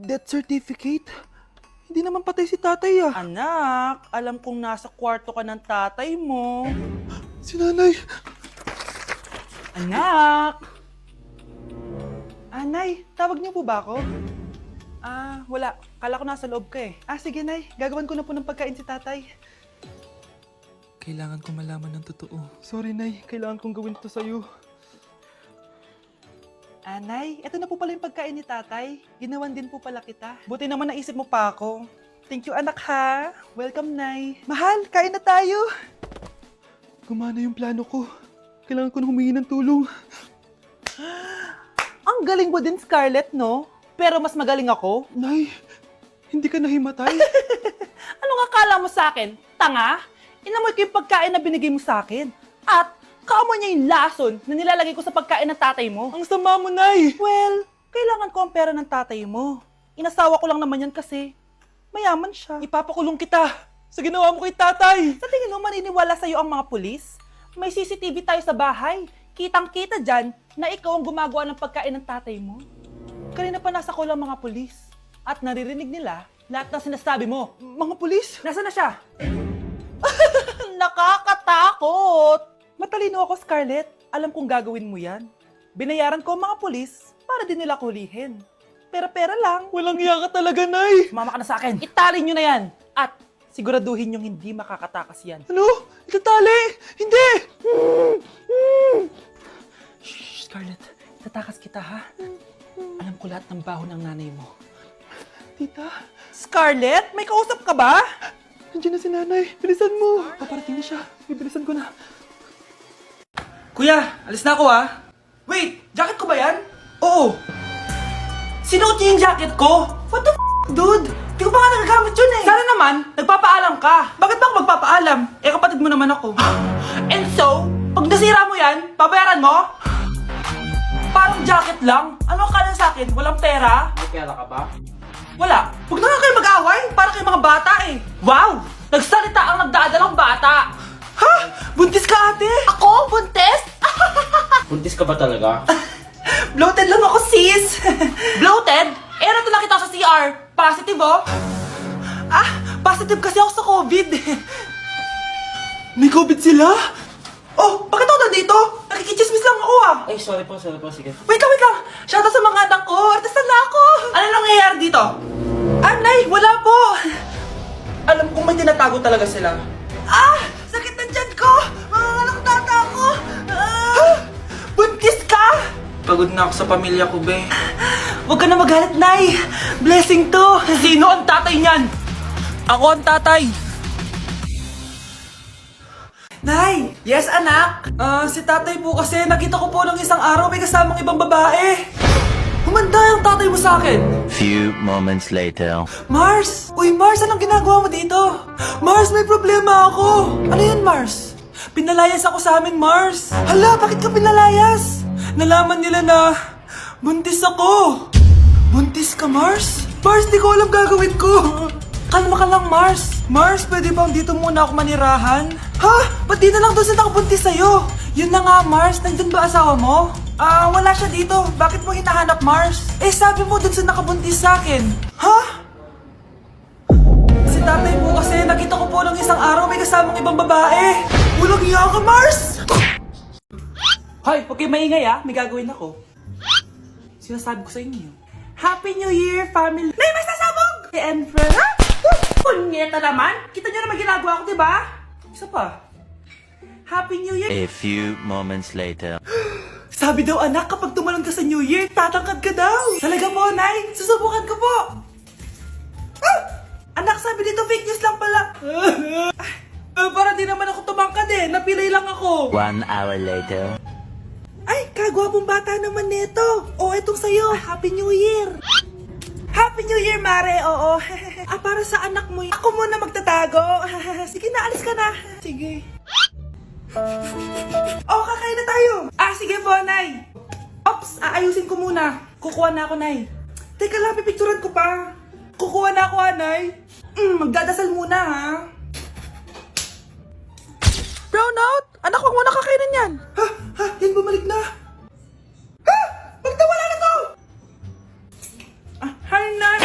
Death certificate? Hindi naman patay si tatay ah. Anak, alam kong nasa kwarto ka ng tatay mo. Si nanay. Anak! Nay, tawag niyo po ba ako? Wala. Kala ko nasa loob ka eh. Sige, Nay. Gagawan ko na po ng pagkain si tatay. Kailangan ko malaman ng totoo. Sorry, Nay. Kailangan kong gawin ito sa'yo. Nay, ito na po pala yung pagkain ni tatay. Ginawan din po pala kita. Buti naman naisip mo pa ako. Thank you, anak ha. Welcome, Nay. Mahal, kain na tayo. Gumana yung plano ko. Kailangan ko na humingi ng tulong. Ang galing mo din, Scarlett, no? Pero mas magaling ako. Nay, hindi ka nahimatay? Anong akala mo sa akin? Tanga? Inamoy ko yung pagkain na binigay mo sa akin. At kaamoy niya yung lason na nilalagay ko sa pagkain ng tatay mo. Ang sama mo, Nay! Well, kailangan ko ang pera ng tatay mo. Inasawa ko lang naman yan kasi mayaman siya. Ipapakulong kita sa ginawa mo kay tatay! Sa tingin mo maniniwala sa'yo ang mga pulis? May CCTV tayo sa bahay. Kitang-kita dyan na ikaw ang gumagawa ng pagkain ng tatay mo. Kanina pa nasa kulang mga pulis. At naririnig nila lahat ng sinasabi mo. Mga pulis? Nasaan na siya? Nakakatakot! Matalino ako, Scarlett. Alam kong gagawin mo yan. Binayaran ko ang mga pulis para din nila kulihin. Pera-pera lang. Walang iya ka talaga, Nay! Sumama ka na sa akin. Itali nyo na yan. At siguraduhin yung hindi makakatakas yan. Ano? Itatali? Hindi! Shh, Scarlett. Itatakas kita, ha? Alam ko lahat ng baho ng nanay mo. Tita, Scarlett, may kausap ka ba? nandiyan na si nanay. Bilisan mo. Paparating na siya. Bibilisan ko na. Kuya, alis na ako Wait, jacket ko ba yan? Oo. Sinuot niyo yung jacket ko? What the dude? Di ko pa nga nagagamit yun eh. Sana naman, nagpapaalam ka. Bakit ba ako magpapaalam? Kapatid mo naman ako. And so, pag nasira mo yan, babayaran mo? Parang jacket lang. Ano akala sa akin? Walang pera? May pera ka ba? Wala. Huwag na nga kayo mag-away. Para kayo mga bata eh. Wow! Nagsalita ang nagdadalang bata. Ha? Buntis ka ate? Ako? Buntis? Buntis ka ba talaga? Bloated lang ako, sis. Bloated? Nato lang kita sa CR. Positive, oh. Positive kasi ako sa COVID. May COVID sila? Oh, bakit ako nandito? Nakikichismis lang ako, Ay, sorry po, sige. Wait lang. Shoutout sa mga anak ko. Artista na ako. Ano nangyayari dito? Nay, wala po. Alam kong may tinatago talaga sila. Sakit na tiyan ko. Mga tata ako. Buntis ka? Pagod na ako sa pamilya ko, be. Huwag ka na magalit, Nay. Blessing to. Sino ang tatay niyan? Ako ang tatay. Nay! Yes, anak? Si tatay po kasi nakita ko po ng isang araw may kasamang ibang babae. Humanda yung tatay mo sa akin. Few moments later. Mars! Uy, Mars, anong ginagawa mo dito? Mars, may problema ako. Ano yan, Mars? Pinalayas ako sa amin, Mars. Hala, bakit ka pinalayas? Nalaman nila na buntis ako. Buntis ka, Mars? Mars, di ko alam gagawin ko. Kalma ka lang, Mars. Mars, pwede bang dito muna ako manirahan? Ha? Ba't di na lang doon sa nakabuntis sa'yo? Yun na nga, Mars. Nandun ba asawa mo? Wala siya dito. Bakit mo hinahanap, Mars? Sabi mo doon sa nakabuntis sa akin. Ha? Si tatay mo kasi nakita ko po ng isang araw may kasamang ibang babae. Walang iya ka, Mars! Hoy, huwag kayo maingay May gagawin ako. Sinasabi ko sa inyo. Happy New Year, family! Nay, may sasabog! And friends. Punyeta naman! Kita nyo naman ginagawa ko, diba? Isa pa. Happy New Year! A few moments later. Sabi daw anak, kapag tumalon ka sa New Year, tatangkad ka daw. Talaga po, Nay. Susubukan ko po. Anak, sabi dito fake news lang pala. Para di naman ako tumangkad Napilay lang ako. 1 hour later. Ay, kagwapong bata naman nito. Etong sa'yo. Happy New Year. Happy New Year, Mare. Oo. Para sa anak mo. Ako muna magtatago. Sige na, alis ka na. Sige. Kakain na tayo. Sige po, Nay. Ops, aayusin ko muna. Kukuha na ako, Nay. Teka lang, pipicturan ko pa. Kukuha na ako, Nay. Magdadasal muna, ha? Brownout! Anak, wag mo na kakainin yan. Yan bumalik na. Magtawala na to! Hi, Nay.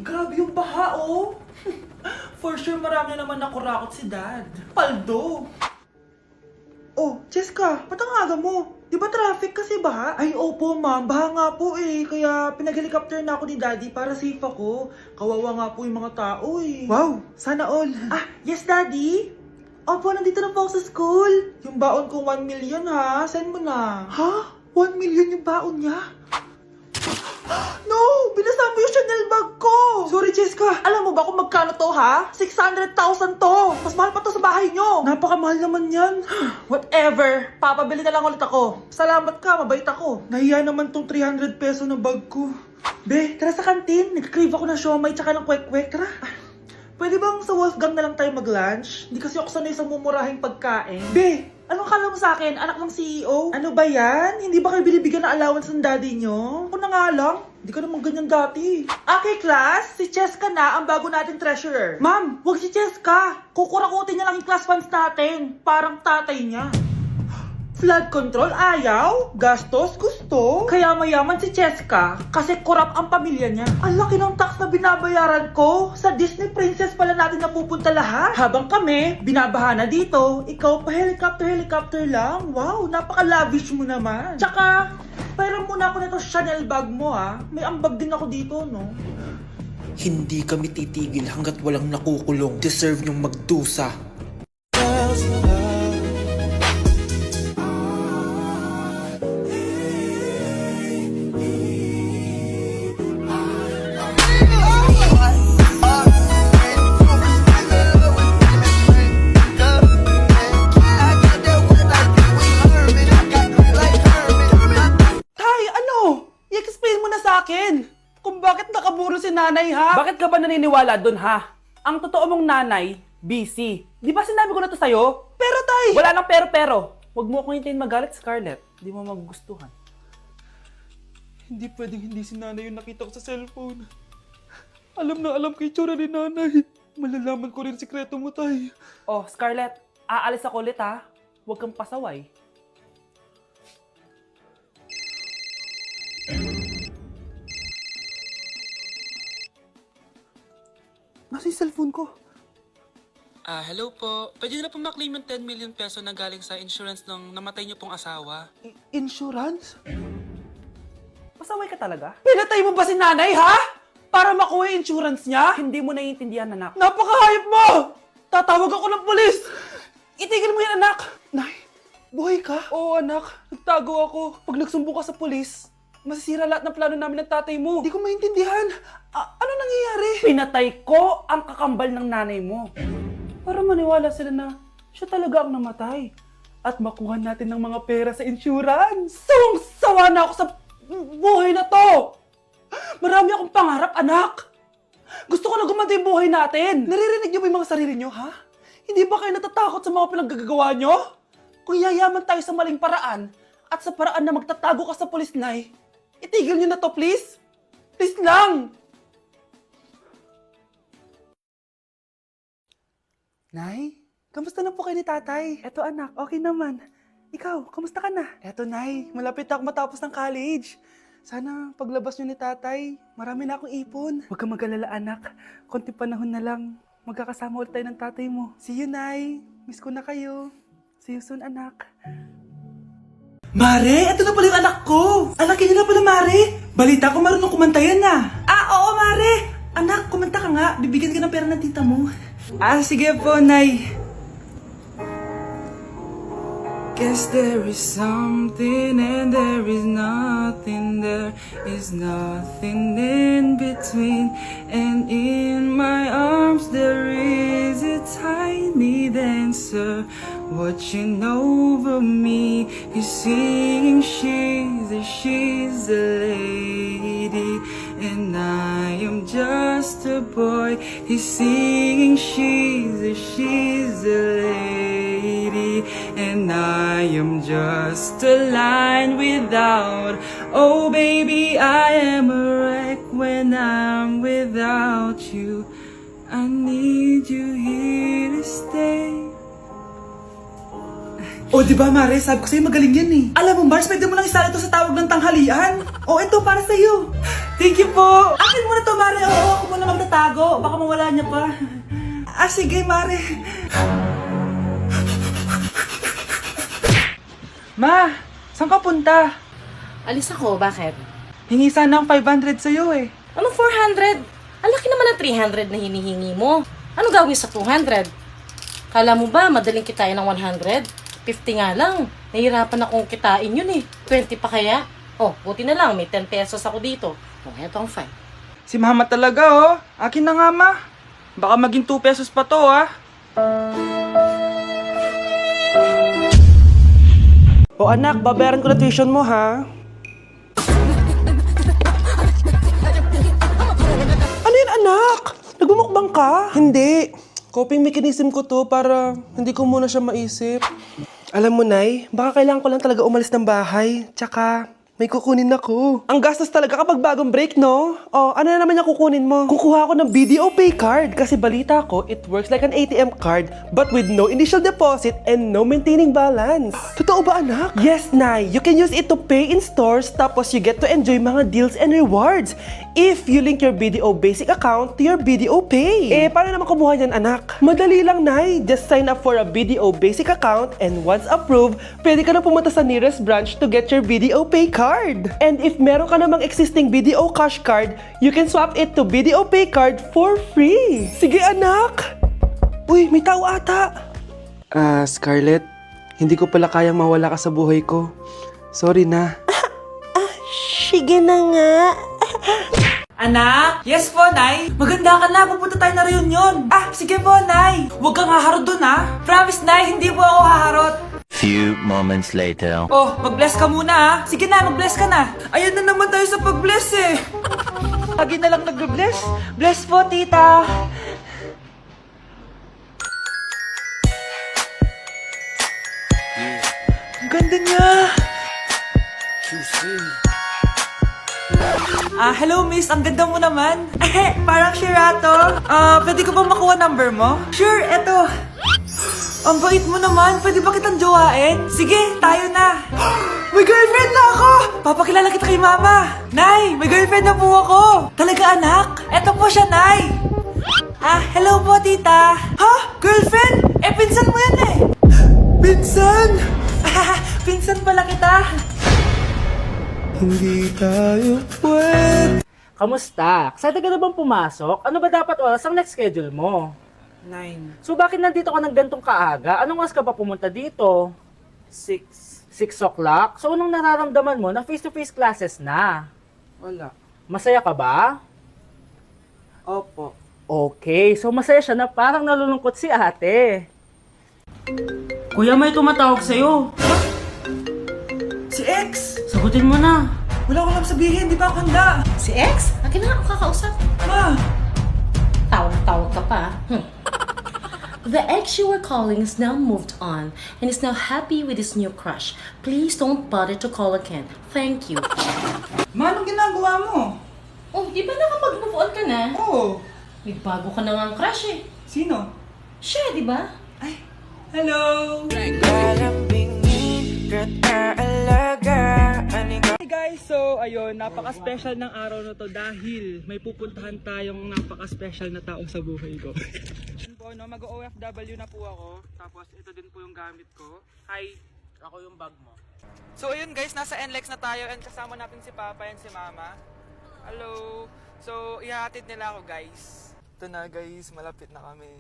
Grabe yung baha, oh. For sure, marami naman nakurakot si Dad. Paldo. Oh, Cheska, ba't ang aga mo? Di ba traffic kasi baha? Ay, opo ma'am, baha nga po eh. Kaya pinag-helicopter na ako ni Daddy para safe ako. Kawawa nga po yung mga tao eh. Wow, sana all. Ah, yes Daddy? Opo, nandito na po ako sa school. Yung baon kong 1 million ha, send mo na. Ha? 1 million yung baon niya? No! Binasa mo yung Chanel bag ko! Sorry, Cheska. Alam mo ba kung magkano to, ha? 600,000 to! Mas mahal pa to sa bahay nyo! Napakamahal naman yan. Whatever. Papabili na lang ulit ako. Salamat ka, mabait ako. Nahiya naman tong 300 peso na bag ko. Be, tara sa kantin. Nag-crave ako ng siomay tsaka ng kwek-kwek. Tara. Pwede bang sa Wolfgang na lang tayo mag-lunch? Hindi kasi ako sanay sa mumurahing pagkain. Be, anong kala mo sa akin? Anak ng CEO? Ano ba yan? Hindi ba kayo binibigyan ng allowance ng daddy nyo? Ako na nga lang. Hindi ka naman ganyan dati. Okay, class. Si Cheska na ang bago nating treasurer. Ma'am, wag si Cheska. Kukurakutin niya lang yung class funds natin. Parang tatay niya. Flood control, ayaw. Gastos, gusto. Kaya mayaman si Cheska kasi korap ang pamilya niya. Ang laki ng tax na binabayaran ko. Sa Disney Princess pala natin napupunta lahat. Habang kami, binabaha na dito. Ikaw pa helicopter lang. Wow, napaka-lavish mo naman. Tsaka, pairam muna ako nito Chanel bag mo ha. May ambag din ako dito, no? Hindi kami titigil hanggat walang nakukulong. Deserve niyong magdusa. Tay, ano? I-explain mo na sa akin kung bakit nakaburo si nanay ha? Bakit ka ba naniniwala dun, ha? Ang totoo mong nanay, busy. Di ba sinabi ko na to sa'yo? Pero tay! Wala nang pero-pero. Huwag mo akong hintayin magalit, Scarlett. Di mo magugustuhan. Hindi pwedeng hindi si nanay yung nakita ko sa cellphone. Alam na alam ko yung tsura ni nanay. Malalaman ko rin sikreto mo, tay. Oh, Scarlett, aalis ako ulit, ha? Huwag kang pasaway. Nasa yung cellphone ko? Hello po. Pwede na po maklaim yung 10 million peso na galing sa insurance ng namatay niyo pong asawa. Insurance? Pasaway ka talaga? Pinatay mo ba si nanay ha? Para makuha yung insurance niya? Hindi mo naiintindihan, anak. Napakahayop mo! Tatawag ako ng pulis! Itigil mo yan, anak! Nay, buhay ka? Oo, anak. Nagtago ako. Pag nagsumbong ka sa pulis, masisira lahat ng plano namin ng tatay mo. Hindi ko maintindihan. Ano nangyayari? Pinatay ko ang kakambal ng nanay mo. Para maniwala sila na siya talaga ang namatay. At makuha natin ng mga pera sa insurance. Sawang-sawa na ako sa buhay na to! Marami akong pangarap, anak! Gusto ko na gumanda yung buhay natin! Naririnig niyo ba yung mga sarili niyo, ha? Hindi ba kayo natatakot sa mga pinaggagawa niyo? Kung yayaman tayo sa maling paraan at sa paraan na magtatago ka sa pulis, Nay, itigil niyo na to, please! Please lang! Nay, kamusta na po kayo ni tatay? Eto anak, okay naman. Ikaw, kamusta ka na? Eto Nay, malapit na ako matapos ng college. Sana paglabas niyo ni tatay, marami na akong ipon. Huwag kang mag-alala anak, konti panahon na lang. Magkakasama ulit tayo ng tatay mo. See you Nay, miss ko na kayo. See you soon anak. Mare, eto na pala yung anak ko. Anak niyo na pala Mare. Balita ko marunong kumanta yan na. Oo Mare. Anak, kumanta ka nga. Bibigyan ka ng pera ng tita mo. Sige po, Nay. Guess there is something and there is nothing. There is nothing in between. And in my arms there is a tiny dancer watching over me. He's singing, she's a lady. And I am just a boy. He's singing, she's a lady. And I am just a line without. Oh baby, I am a wreck when I'm without you. I need you here to stay. O, di ba, Mare? Sabi ko sa'yo magaling yan eh. Alam mo, Mars, pwede mo lang isali ito sa tawag ng tanghalian. O, ito, para sa'yo. Thank you po! Akin muna to, Mare. Oo, ako muna magtatago. Baka mawala niya pa. Sige, Mare. Ma, saan ka punta? Alis ako, bakit? Hingi sana ang 500 sa'yo eh. Anong 400? Ang laki naman ng 300 na hinihingi mo. Ano gawin sa 200? Kala mo ba madaling kitain ng 100? 50 nga lang. Nahihirapan akong kitain yun eh. 20 pa kaya? Oh, buti na lang. May 10 pesos ako dito. Oh, eto ang 5. Si Mama talaga oh. Akin na nga, Ma. Baka maging 2 pesos pa to ah. O anak, babayaran ko na tuition mo ha. Ano yan anak? Nagmumukbang ka? Hindi. Coping mechanism ko to para hindi ko muna siya maisip. Alam mo, Nay, baka kailangan ko lang talaga umalis ng bahay. Tsaka, may kukunin ako. Ang gastos talaga kapag bagong break, no? Oh, ano na naman yung kukunin mo? Kukuha ako ng BDO Pay card kasi balita ko, it works like an ATM card but with no initial deposit and no maintaining balance. Totoo ba, anak? Yes, Nay. You can use it to pay in stores tapos you get to enjoy mga deals and rewards if you link your BDO Basic account to your BDO Pay. Eh, paano naman kumuha yan, anak? Madali lang, Nay. Just sign up for a BDO Basic account and once approved, pwede ka na pumunta sa nearest branch to get your BDO Pay card. And if meron ka namang existing BDO Cash card, you can swap it to BDO Pay card for free. Sige, anak! Uy, may tao ata! Scarlett, hindi ko pala kayang mawala ka sa buhay ko. Sorry na. Sige na nga. Anak? Yes po, Nay. Maganda ka na. Pupunta tayo na reunion. Sige po, Nay. Huwag kang haharot dun, ha? Promise, Nay. Hindi po ako haharot. Few moments later. Oh, mag-bless ka muna, ha? Sige na, mag-bless ka na. Ayan na naman tayo sa pag-bless, eh. Lagi na lang nag-bless. Bless po, tita. Ang ganda niya. Hello miss, ang ganda mo naman. Parang Sherato. Pwede ko ba makuha number mo? Sure, eto. Ang bait mo naman, pwede ba kitang jowain? Sige, tayo na. May girlfriend na ako! Papakilala kita kay mama. Nay, may girlfriend na po ako. Talaga anak? Eto po siya, Nay. Hello po tita. Ha? Girlfriend? Pinsan mo yan eh. Pinsan? Pinsan pala kita. Hindi tayo pwede. Kamusta? Excited ka na bang pumasok? Ano ba dapat oras ang next schedule mo? 9, So bakit nandito ka ng gantong kaaga? Anong oras ka pa pumunta dito? 6. 6 o'clock? So anong nararamdaman mo na face-to-face classes na? Wala. Masaya ka ba? Opo. Okay, so masaya siya na parang nalulungkot si ate. Kuya, may tumatawag sa'yo. Si X! Sagutin mo na. Wala ko lang sabihin, di ba ako handa? Si X? Akin na nga ako kakausap. Ma! Tawag ka pa. The ex you were calling is now moved on and is now happy with his new crush. Please don't bother to call again. Thank you. Ma, anong ginagawa mo? Oh, di ba nakapag-move on ka na? Oh, May bago ka na nga crush eh. sino? Siya, di ba? Hello! Hey guys, so ayun, napaka-special ng araw na to dahil may pupuntahan tayong napaka-special na tao sa buhay ko. Yun po, no, mag-OFW na po ako, tapos ito din po yung gamit ko. Hi! Ako yung bag mo. So ayun guys, nasa NLEX na tayo and kasama natin si Papa and si Mama. Hello! So, ihahatid nila ako guys. Ito na guys, malapit na kami.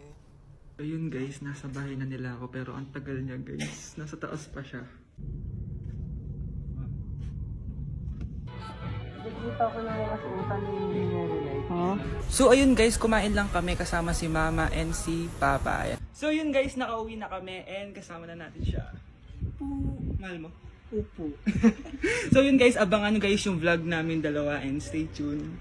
Ayun guys, nasa bahay na nila ako pero ang tagal niya guys. Nasa taas pa siya. So ayun guys, kumain lang kami kasama si Mama and si Papa. So yun guys, nakauwi na kami and kasama na natin siya. Mahal mo? Upo. So yun guys, abangan guys yung vlog namin dalawa and stay tuned.